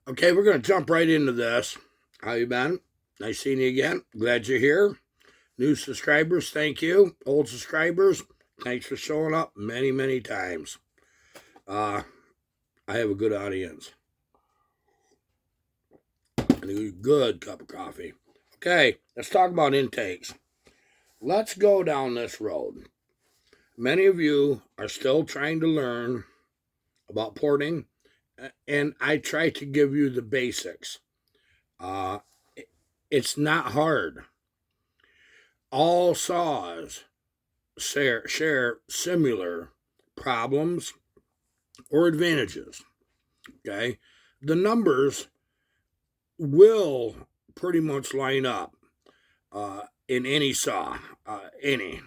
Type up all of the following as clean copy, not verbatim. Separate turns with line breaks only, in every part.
Okay, we're going to jump right into this. How you been? Nice seeing you again. Glad you're here. New subscribers, thank you. Old subscribers, thanks for showing up many, many times. I have a good audience and a good cup of coffee. Okay, let's talk about intakes. Let's go down this road. Many of you are still trying to learn about porting, and I try to give you the basics. Uh, it's not hard. All saws share similar problems or advantages. Okay, the numbers will pretty much line up in any saw, any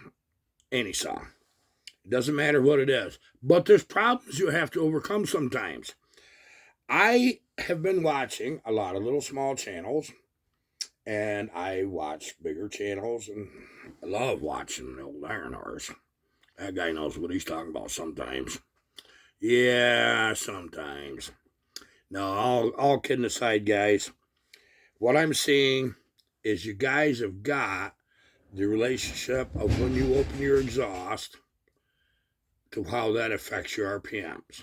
saw. It doesn't matter what it is, but there's problems you have to overcome sometimes. I have been watching a lot of little small channels, and I watch bigger channels, and I love watching the old iron horse. That guy knows what he's talking about sometimes. Yeah, sometimes. No, all kidding aside, guys. What I'm seeing is you guys have got the relationship of when you open your exhaust to how that affects your RPMs,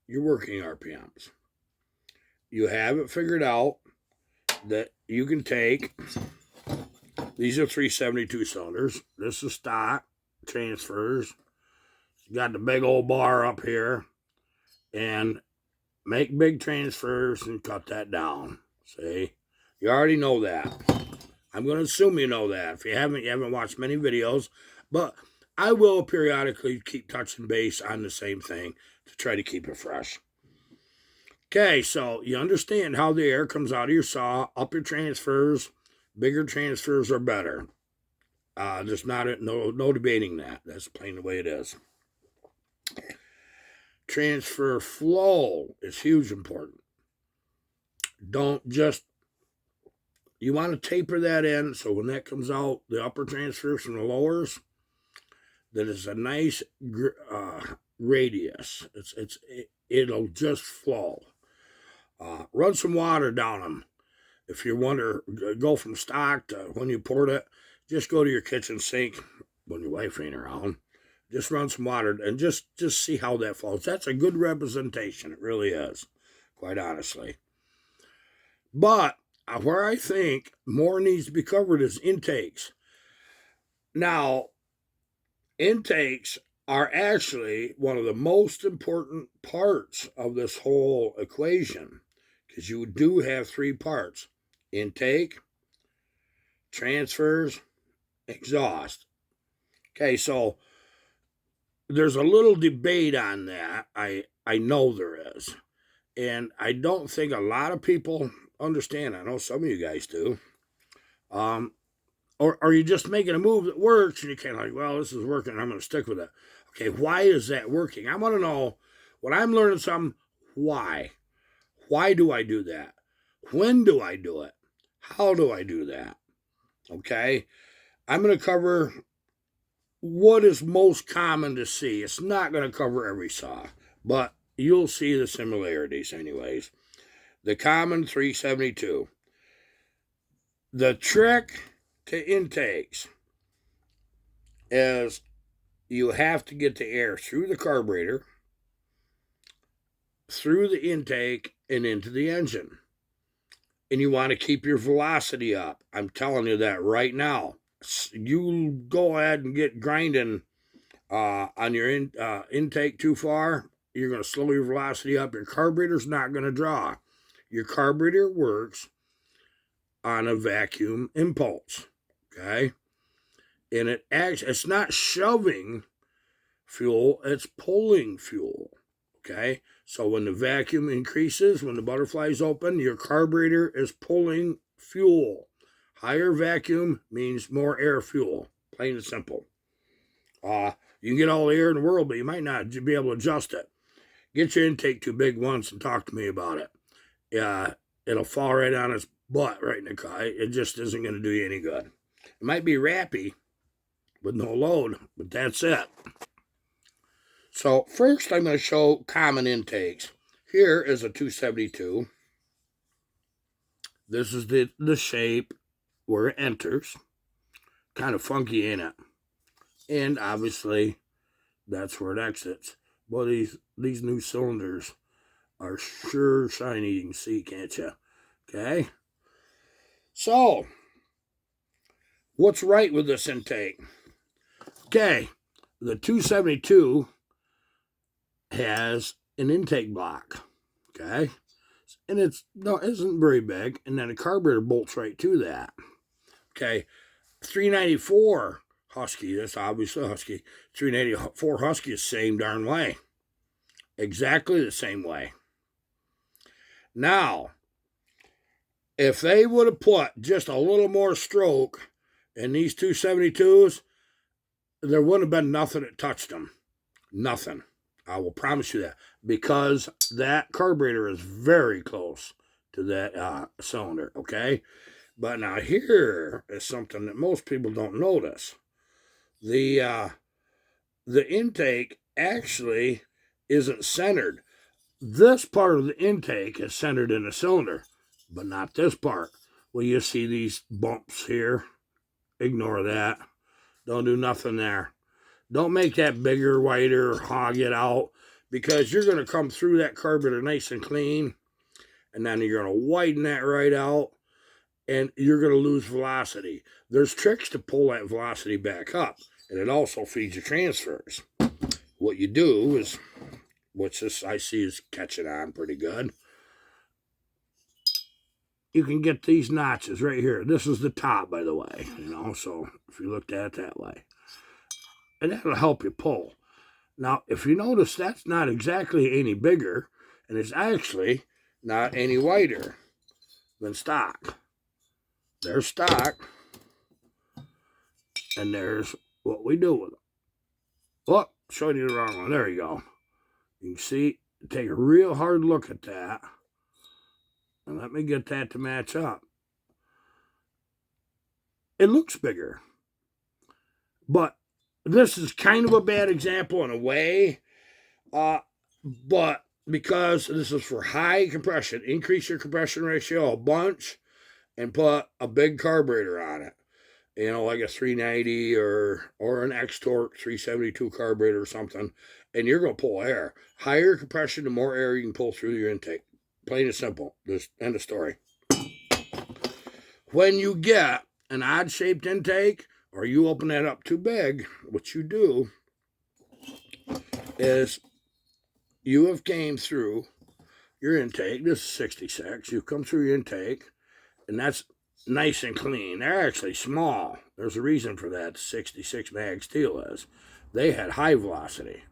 your working RPMs. You have it figured out that you can take, these are 372 cylinders. This is stock transfers. You got the big old bar up here, and make big transfers and cut that down. See? You already know that. I'm going to assume you know that. If you haven't watched many videos, but I will periodically keep touching base on the same thing to try to keep it fresh. Okay, so you understand how the air comes out of your saw, up your transfers. Bigger transfers are better. There's no debating that. That's plain the way it is. Transfer flow is huge important. Don't just, you want to taper that in so when that comes out, the upper transfers from the lowers, that is a nice radius. It'll just flow. Run some water down them. If you want to go from stock to when you poured it, just go to your kitchen sink when your wife ain't around. Just run some water and just see how that flows. That's a good representation. It really is, quite honestly. But where I think more needs to be covered is intakes. Now, intakes are actually one of the most important parts of this whole equation because you do have three parts: intake, transfers, exhaust. Okay, so there's a little debate on that. I know there is. And I don't think a lot of people understand. I know some of you guys do. Or are you just making a move that works and you kind of like, well, this is working, I'm going to stick with it. Okay, why is that working? I want to know, when I'm learning something, why? Why do I do that? When do I do it? How do I do that? Okay, I'm going to cover what is most common to see. It's not going to cover every saw, but you'll see the similarities anyways. The common 372. The trick to intakes is you have to get the air through the carburetor, through the intake, and into the engine. And you want to keep your velocity up. I'm telling you that right now. You go ahead and get grinding on your intake too far, you're going to slow your velocity up. Your carburetor's not going to draw. Your carburetor works on a vacuum impulse, okay? And it's not shoving fuel, it's pulling fuel, okay? So when the vacuum increases, when the butterflies open, your carburetor is pulling fuel. Higher vacuum means more air fuel, plain and simple. You can get all the air in the world, but you might not be able to adjust it. Get your intake too big once and talk to me about it. Yeah, it'll fall right on its butt right in the car. It just isn't going to do you any good. It might be rappy with no load, but that's it. So first I'm going to show common intakes. Here is a 272. This is the shape where it enters. Kind of funky, ain't it? And obviously, that's where it exits. Well, these new cylinders are sure shiny. You can see, can't you? Okay. So, what's right with this intake? Okay, the 272 has an intake block. Okay, and isn't very big, and then a carburetor bolts right to that. Okay, 394 Husky. That's obviously Husky. 394 Husky is the same darn way. Exactly the same way. Now, if they would have put just a little more stroke in these 272s, there wouldn't have been nothing that touched them. Nothing. I will promise you that. Because that carburetor is very close to that cylinder, okay? But now here is something that most people don't notice. The intake actually isn't centered. This part of the intake is centered in the cylinder, but not this part. Well, you see these bumps here. Ignore that. Don't do nothing there. Don't make that bigger, wider, hog it out, because you're going to come through that carburetor nice and clean, and then you're going to widen that right out, and you're going to lose velocity. There's tricks to pull that velocity back up, and it also feeds your transfers. What you do is, which this I see is catching on pretty good, you can get these notches right here. This is the top, by the way, so if you looked at it that way. And that'll help you pull. Now, if you notice, that's not exactly any bigger, and it's actually not any wider than stock. There's stock, and there's what we do with them. Oh, showing you the wrong one. There you go. You can see, take a real hard look at that, and let me get that to match up. It looks bigger, but this is kind of a bad example in a way, but because this is for high compression, increase your compression ratio a bunch and put a big carburetor on it. Like a 390 or an X-Torque 372 carburetor or something, and you're going to pull air. Higher compression, the more air you can pull through your intake. Plain and simple. Just end of story. When you get an odd-shaped intake, or you open that up too big, what you do is you have came through your intake. This is 66. You come through your intake, and that's nice and clean. They're actually small. There's a reason for that. 66 mag steel is. They had high velocity.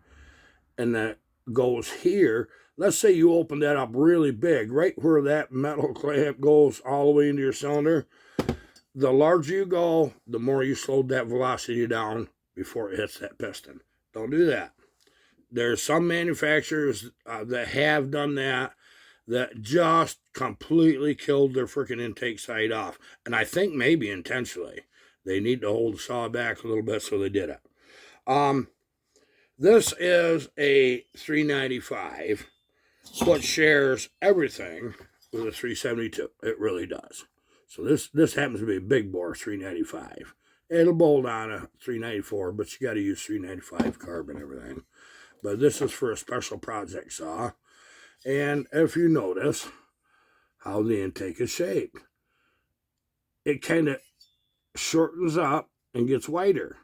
And that goes here. Let's say you open that up really big, right where that metal clamp goes all the way into your cylinder. The larger you go, the more you slowed that velocity down before it hits that piston. Don't do that. There's some manufacturers that have done that just completely killed their freaking intake side off. And I think maybe intentionally. They need to hold the saw back a little bit, so they did it. This is a 395, but shares everything with a 372. It really does. So this happens to be a big bore 395. It'll bolt on a 394, but you got to use 395 carb and everything. But this is for a special project saw. And if you notice how the intake is shaped, it kind of shortens up and gets wider.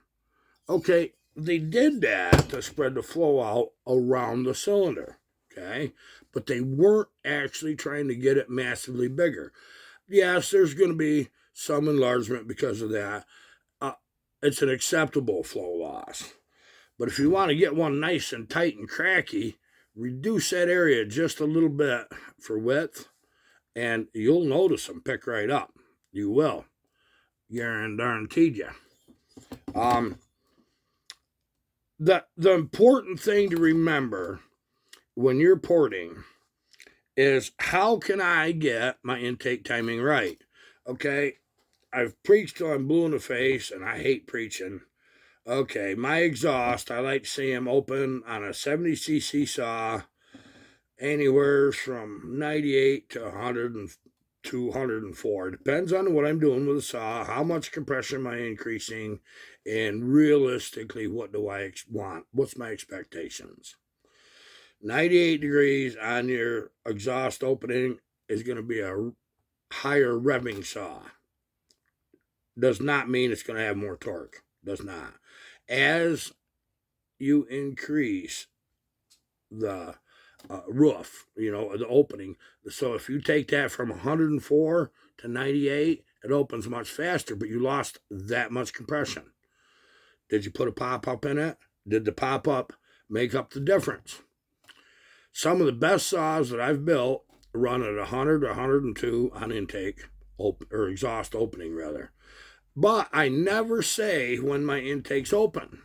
Okay, they did that to spread the flow out around the cylinder, okay? But they weren't actually trying to get it massively bigger. Yes, there's going to be some enlargement because of that. It's an acceptable flow loss. But if you want to get one nice and tight and cracky, reduce that area just a little bit for width, and you'll notice them pick right up. You will. Guaranteed you. The important thing to remember when you're porting is, how can I get my intake timing right? Okay, I've preached till I'm blue in the face, and I hate preaching. Okay, my exhaust, I like to see them open on a 70cc saw anywhere from 98 to 100 and 204. Depends on what I'm doing with the saw, how much compression am I increasing, and realistically, what do I want? What's my expectations? 98 degrees on your exhaust opening is going to be a higher revving saw. Does not mean it's going to have more torque. Does not. As you increase the roof, the opening. So if you take that from 104 to 98, it opens much faster, but you lost that much compression. Did you put a pop-up in it? Did the pop-up make up the difference? Some of the best saws that I've built run at 100 or 102 on intake, or exhaust opening, rather. But I never say when my intake's open.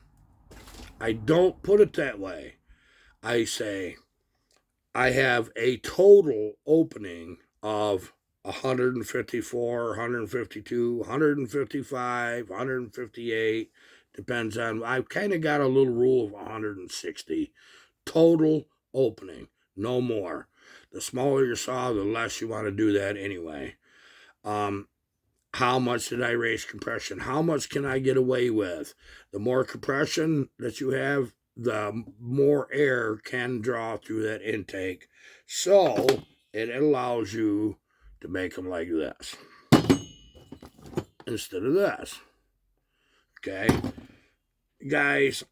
I don't put it that way. I say I have a total opening of 154, 152, 155, 158. Depends on, I've kind of got a little rule of 160. Total opening, no more. The smaller your saw, the less you want to do that anyway. How much did I raise compression? How much can I get away with? The more compression that you have, the more air can draw through that intake. So it allows you to make them like this instead of this. Okay? Guys,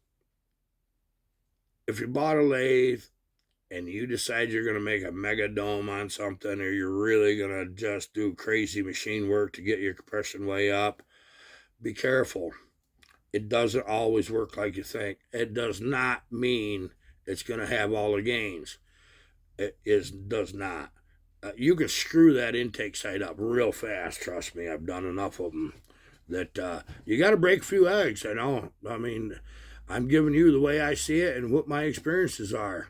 if you bought a lathe and you decide you're going to make a mega dome on something, or you're really going to just do crazy machine work to get your compression way up, be careful. It doesn't always work like you think. It does not mean it's going to have all the gains. Does not. You can screw that intake side up real fast. Trust me, I've done enough of them. That you got to break a few eggs. I know. I mean, I'm giving you the way I see it and what my experiences are.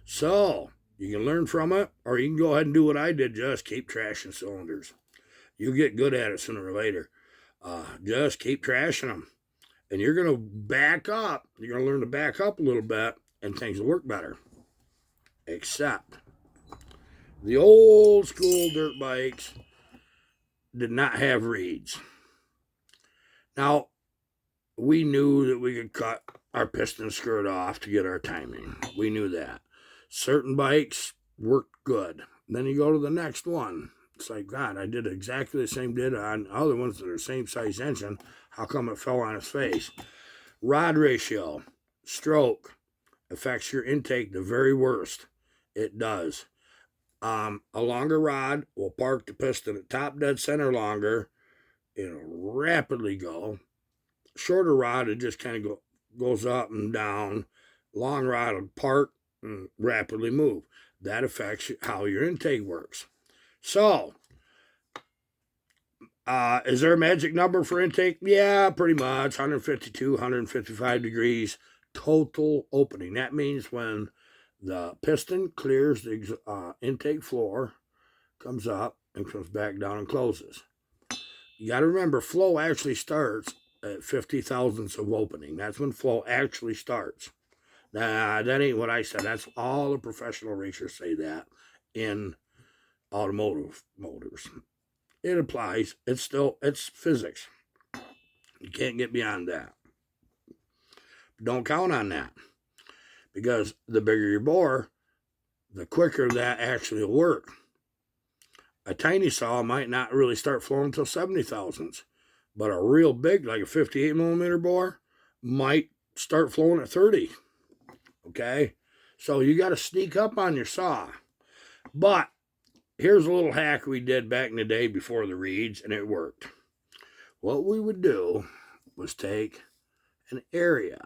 So you can learn from it, or you can go ahead and do what I did. Just keep trashing cylinders. You get good at it sooner or later. Just keep trashing them. And you're going to back up. You're going to learn to back up a little bit, and things will work better. Except the old school dirt bikes did not have reeds. Now, we knew that we could cut our piston skirt off to get our timing. We knew that. Certain bikes worked good. Then you go to the next one. It's like, God, I did exactly the same did on other ones that are the same size engine. How come it fell on its face? Rod ratio, stroke, affects your intake the very worst. It does. A longer rod will park the piston at top dead center longer. It'll rapidly go. Shorter rod, it just kind of goes up and down. Long rod will park and rapidly move. That affects how your intake works. So, is there a magic number for intake? Yeah, pretty much. 152, 155 degrees total opening. That means when the piston clears the intake floor, comes up, and comes back down and closes. You got to remember, flow actually starts at 50 thousandths of opening. That's when flow actually starts. Nah, that ain't what I said. That's all the professional racers say that in automotive motors. It applies. It's physics. You can't get beyond that. Don't count on that, because the bigger your bore, the quicker that actually will work. A tiny saw might not really start flowing until 70 thousandths, but a real big, like a 58 millimeter bore, might start flowing at 30. Okay? So you got to sneak up on your saw. But here's a little hack we did back in the day before the reeds, and it worked. What we would do was take an area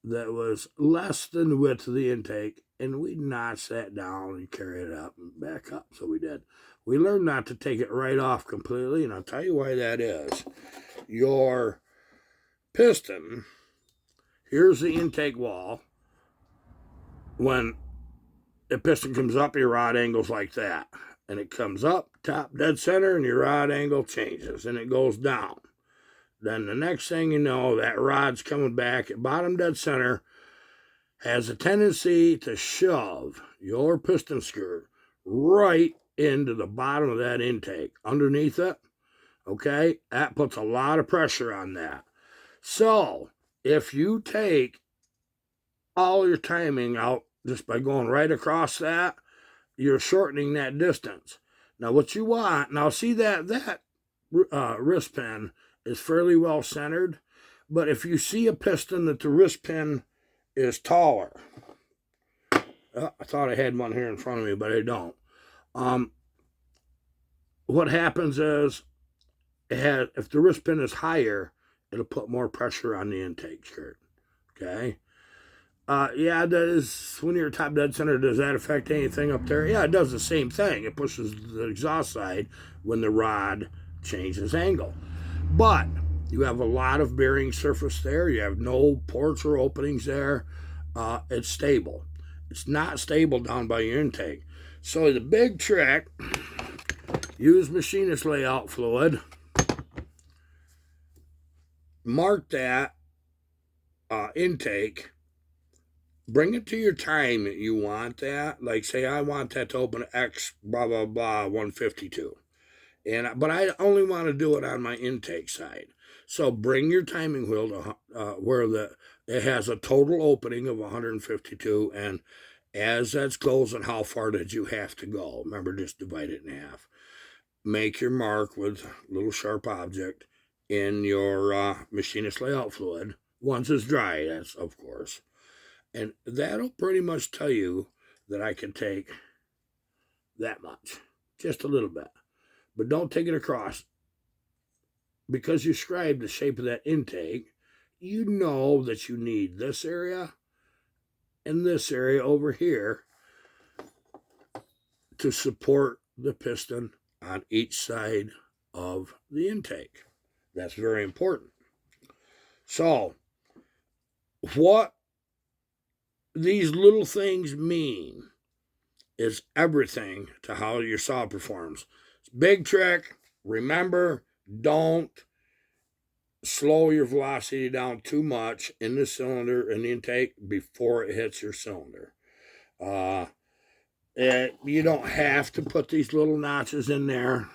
that was less than the width of the intake, and we'd notch that down and carry it up and back up. So we did. We learned not to take it right off completely, and I'll tell you why that is. Your piston, here's the intake wall. When the piston comes up, your rod angle's like that. And it comes up, top dead center, and your rod angle changes, and it goes down. Then the next thing you know, that rod's coming back at bottom dead center. has a tendency to shove your piston skirt right into the bottom of that intake, underneath it. Okay, that puts a lot of pressure on that. So if you take all your timing out just by going right across that, you're shortening that distance. Now, what you want, now see that wrist pin is fairly well centered, but if you see a piston that the wrist pin is taller, I thought I had one here in front of me, but I don't. What happens is, if the wrist pin is higher, it'll put more pressure on the intake skirt. Okay. Yeah, that is when you're top dead center. Does that affect anything up there? Yeah, it does the same thing. It pushes the exhaust side when the rod changes angle. But you have a lot of bearing surface there. You have no ports or openings there. It's stable. It's not stable down by your intake. So the big trick, use machinist layout fluid. Mark that intake. Bring it to your time that you want that. Like, say I want that to open X blah blah blah 152, but I only want to do it on my intake side. So bring your timing wheel to where it has a total opening of 152, and as that's closing, how far did you have to go? Remember, just divide it in half. Make your mark with a little sharp object in your machinist layout fluid. Once it's dry, that's of course. And that'll pretty much tell you that I can take that much, just a little bit. But don't take it across. Because you scribe the shape of that intake, you know that you need this area and this area over here to support the piston on each side of the intake. That's very important. So, what these little things mean is everything to how your saw performs. Big trick. Remember, don't slow your velocity down too much in the cylinder and the intake before it hits your cylinder. You don't have to put these little notches in there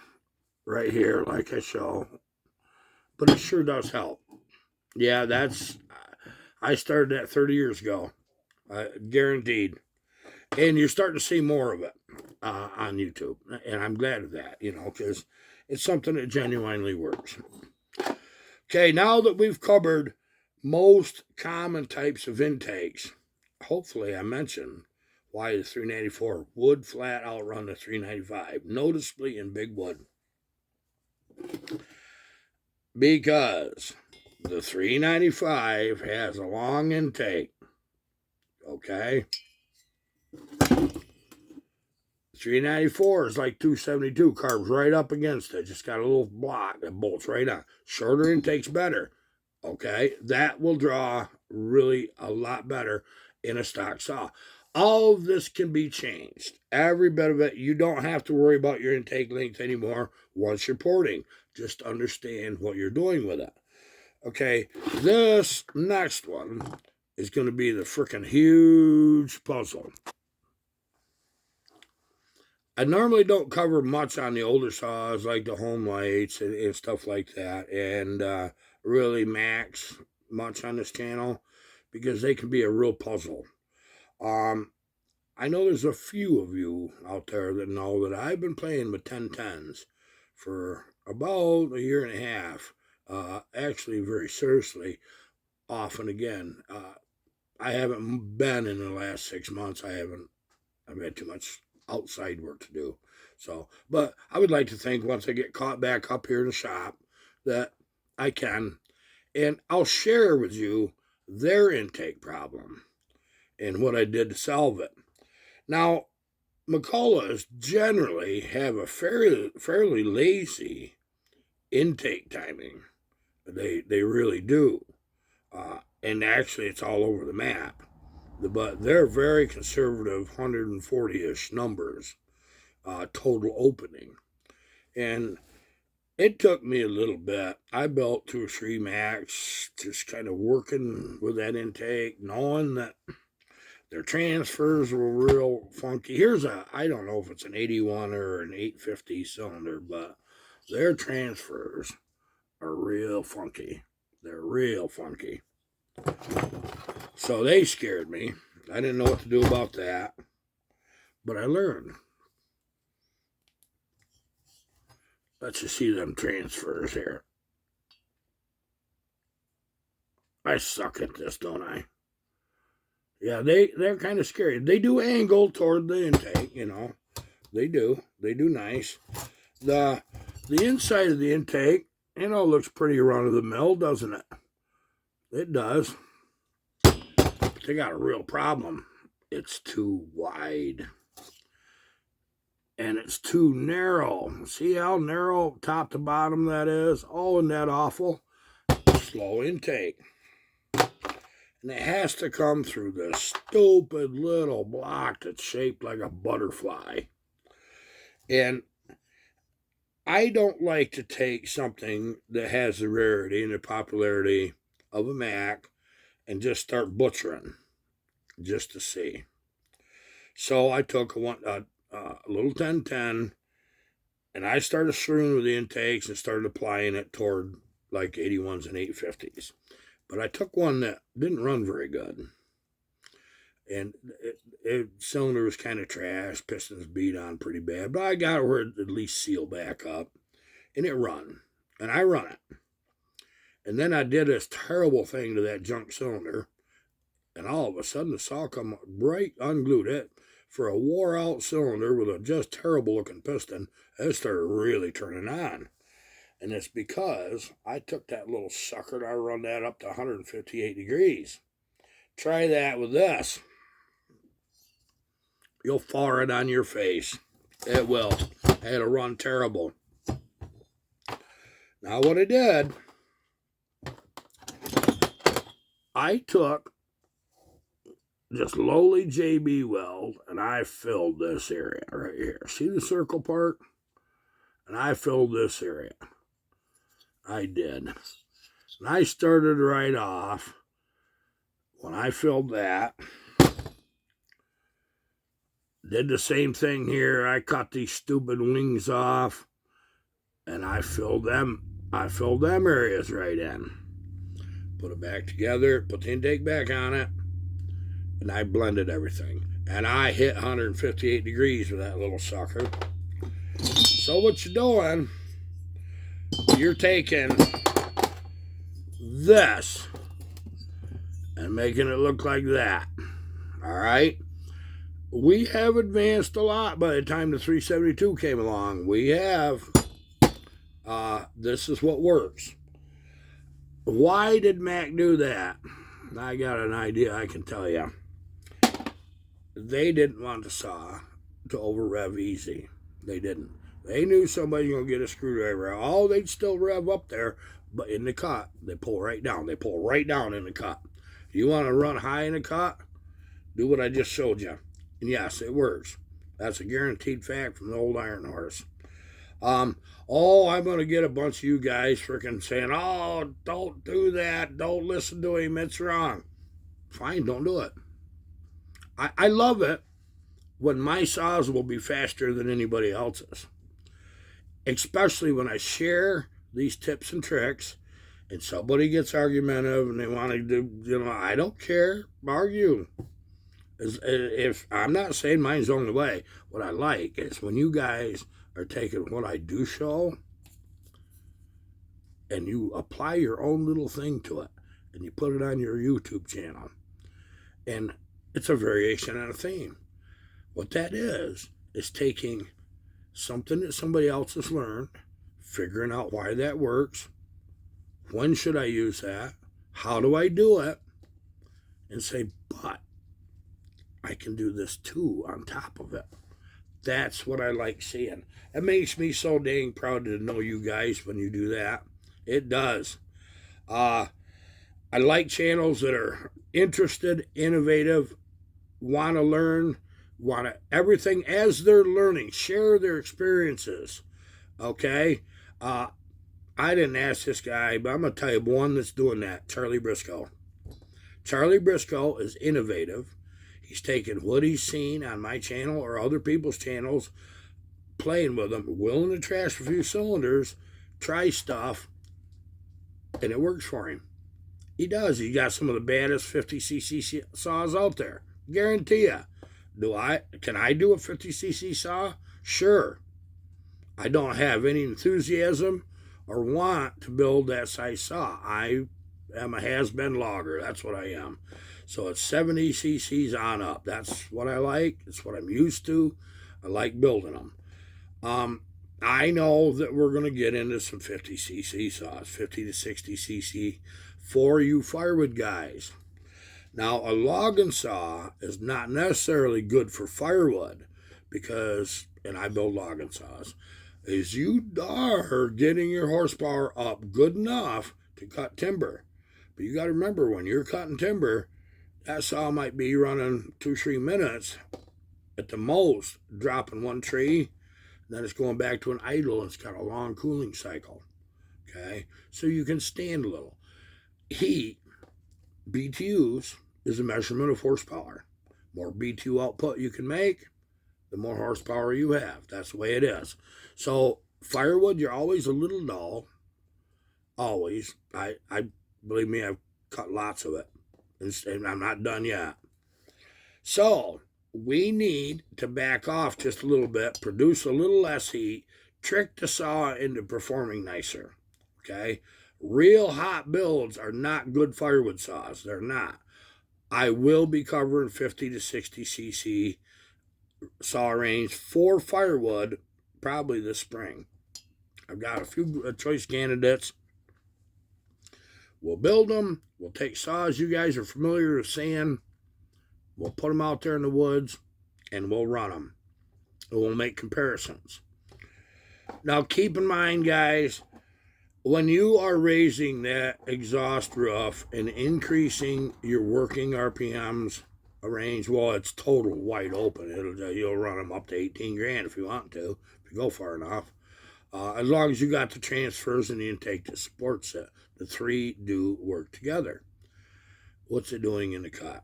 right here like I show, but it sure does help. Yeah, I started that 30 years ago, guaranteed. And you're starting to see more of it on YouTube, and I'm glad of that, because it's something that genuinely works. Okay, now that we've covered most common types of intakes, hopefully I mentioned why the 394 would flat outrun the 395, noticeably in big wood. Because the 395 has a long intake, okay? 394 is like 272, carves right up against it. Just got a little block that bolts right on. Shorter intake's better, okay? That will draw really a lot better in a stock saw. All of this can be changed. Every bit of it. You don't have to worry about your intake length anymore once you're porting. Just understand what you're doing with it. Okay, this next one is going to be the freaking huge puzzle. I normally don't cover much on the older saws like the home lights and stuff like that, and really Max much on this channel because they can be a real puzzle. I know there's a few of you out there that know that I've been playing with 1010s for about a year and a half, actually very seriously, off and again. I haven't been in the last 6 months. I've had too much outside work to do. So, but I would like to think once I get caught back up here in the shop that I can, and I'll share with you their intake problem and what I did to solve it. Now, McCulloughs generally have a fairly lazy intake timing. They really do. And actually, it's all over the map. But they're very conservative, 140-ish numbers, total opening. And it took me a little bit. I built 2 or 3 Max, just kind of working with that intake, knowing that Their transfers were real funky. Here's I don't know if it's an 81 or an 850 cylinder, but their transfers are real funky. They're real funky. So they scared me. I didn't know what to do about that, but I learned. Let's just see them transfers here. I suck at this, don't I? Yeah, they're kind of scary. They do angle toward the intake, you know. They do. They do nice. The inside of the intake, you know, looks pretty run-of-the-mill, doesn't it? It does. But they got a real problem. It's too wide. And it's too narrow. See how narrow top to bottom that is? Oh, isn't that awful? Slow intake. And it has to come through this stupid little block that's shaped like a butterfly. And I don't like to take something that has the rarity and the popularity of a Mac and just start butchering just to see. So I took a little 1010 and I started screwing with the intakes and started applying it toward like 81s and 850s. But I took one that didn't run very good. And cylinder was kind of trash, pistons beat on pretty bad. But I got it where it at least sealed back up. And it run. And I run it. And then I did this terrible thing to that junk cylinder. And all of a sudden the saw come right unglued it for a wore out cylinder with a just terrible looking piston. It started really turning on. And it's because I took that little sucker and I run that up to 158 degrees. Try that with this. You'll fall right on your face. It will. It'll run terrible. Now what I did, I took just lowly JB weld and I filled this area right here. See the circle part? And I filled this area. I did. And I started right off. When I filled that, did the same thing here. I cut these stupid wings off and I filled them areas right in. Put it back together, put the intake back on it, and I blended everything. And I hit 158 degrees with that little sucker. So what you're doing, you're taking this and making it look like that. All right? We have advanced a lot by the time the 372 came along. We have. This is what works. Why did Mac do that? I got an idea, I can tell you. They didn't want the saw to over rev easy. They didn't. They knew somebody was going to get a screwdriver out. Oh, they'd still rev up there, but in the cut, they pull right down. They pull right down in the cut. You want to run high in the cut? Do what I just showed you. And yes, it works. That's a guaranteed fact from the old Iron Horse. I'm going to get a bunch of you guys freaking saying, oh, don't do that. Don't listen to him. It's wrong. Fine, don't do it. I love it when my saws will be faster than anybody else's. Especially when I share these tips and tricks and somebody gets argumentative and they want to do, I don't care. Argue. If I'm not saying mine's the only way. What I like is when you guys are taking what I do show and you apply your own little thing to it and you put it on your YouTube channel. And it's a variation on a theme. What that is taking something that somebody else has learned, figuring out why that works, when should I use that, how do I do it, and say, but I can do this too on top of it. That's what I like seeing. It makes me so dang proud to know you guys when you do that. It does. I like channels that are interested, innovative, want to learn, want to everything as they're learning, share their experiences. Okay? I didn't ask this guy, but I'm going to tell you one that's doing that, Charlie Briscoe. Charlie Briscoe is innovative. He's taken what he's seen on my channel or other people's channels, playing with them, willing to trash a few cylinders, try stuff, and it works for him. He does. He got some of the baddest 50cc saws out there. Guarantee you. Can I do a 50cc saw? Sure. I don't have any enthusiasm or want to build that size saw. I am a has-been logger. That's what I am. So it's 70 cc's on up. That's what I like. It's what I'm used to. I like building them. I know that we're going to get into some 50cc saws, 50 to 60cc for you firewood guys. Now, a logging saw is not necessarily good for firewood because, and I build logging saws, is you are getting your horsepower up good enough to cut timber. But you got to remember, when you're cutting timber, that saw might be running 2-3 minutes at the most, dropping one tree, then it's going back to an idle, and it's got a long cooling cycle. Okay? So you can stand a little. Heat, BTUs, is a measurement of horsepower. More BTU output you can make, the more horsepower you have. That's the way it is. So firewood, you're always a little dull. Always. I believe me, I've cut lots of it. And I'm not done yet. So we need to back off just a little bit, produce a little less heat, trick the saw into performing nicer. Okay? Real hot builds are not good firewood saws. They're not. I will be covering 50 to 60 cc saw range for firewood probably this spring. I've got a few choice candidates. We'll build them. We'll take saws you guys are familiar with seeing. We'll put them out there in the woods and we'll run them. And we'll make comparisons. Now keep in mind, guys, when you are raising that exhaust roof and increasing your working RPMs range, well, it's total wide open. You'll run them up to 18 grand if you want to, if you go far enough. As long as you got the transfers and the intake that supports it. The three do work together. What's it doing in the cut?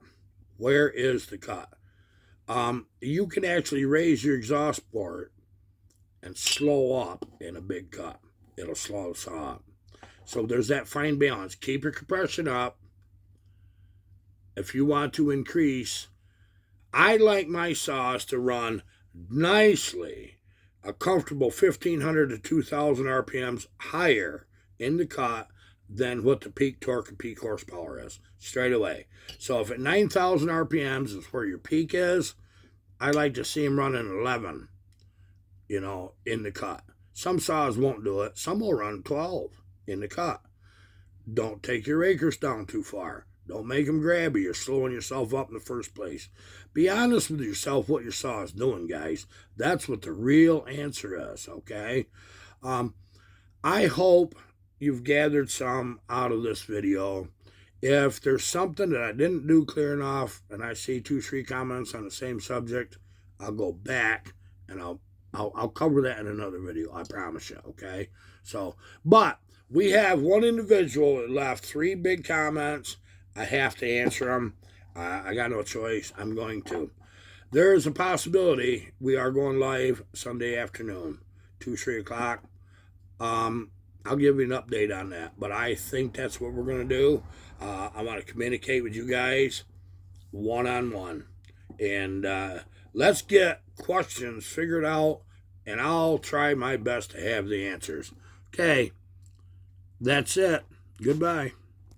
Where is the cut? You can actually raise your exhaust port and slow up in a big cut. It'll slow the saw up. So there's that fine balance. Keep your compression up. If you want to increase, I like my saws to run nicely, a comfortable 1,500 to 2,000 RPMs higher in the cut than what the peak torque and peak horsepower is, straight away. So if at 9,000 RPMs is where your peak is, I like to see them running 11, in the cut. Some saws won't do it. Some will run 12 in the cut. Don't take your acres down too far. Don't make them grabby. You're slowing yourself up in the first place. Be honest with yourself what your saw is doing, guys. That's what the real answer is, okay? I hope you've gathered some out of this video. If there's something that I didn't do clear enough and I see 2-3 comments on the same subject, I'll go back and I'll cover that in another video. I promise you, okay? So, but we have one individual that left 3 big comments. I have to answer them. I got no choice. I'm going to. There is a possibility we are going live Sunday afternoon, 2-3 o'clock. I'll give you an update on that, but I think that's what we're going to do. I want to communicate with you guys one-on-one. And let's get questions figured out, and I'll try my best to have the answers. Okay, that's it. Goodbye.